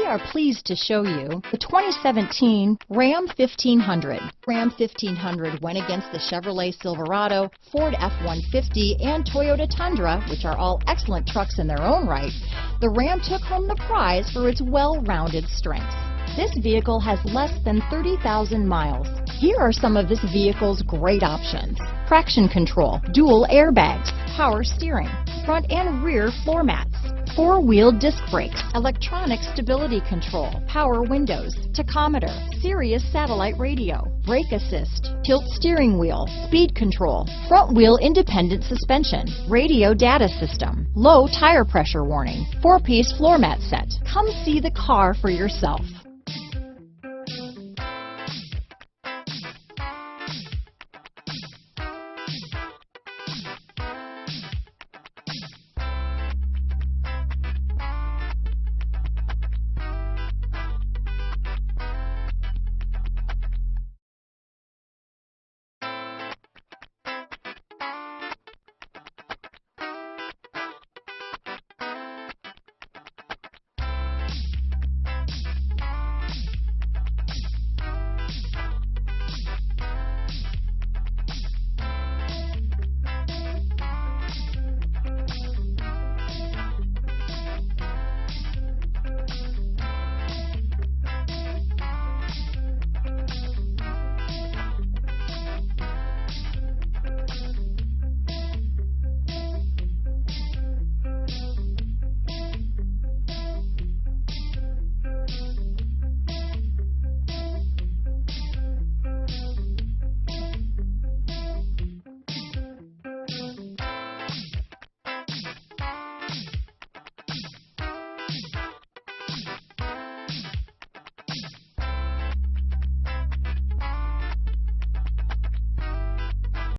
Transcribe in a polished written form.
are pleased to show you the 2017 Ram 1500. Ram 1500 went against the Chevrolet Silverado, Ford F-150, and Toyota Tundra, which are all excellent trucks in their own right. The Ram took home the prize for its well-rounded strengths. This vehicle has less than 30,000 miles. Here are some of this vehicle's great options: traction control, dual airbags, power steering, front and rear floor mats, four-wheel disc brakes, electronic stability control, power windows, tachometer, Sirius satellite radio, brake assist, tilt steering wheel, speed control, front wheel independent suspension, radio data system, low tire pressure warning, 4-piece floor mat set. Come see the car for yourself.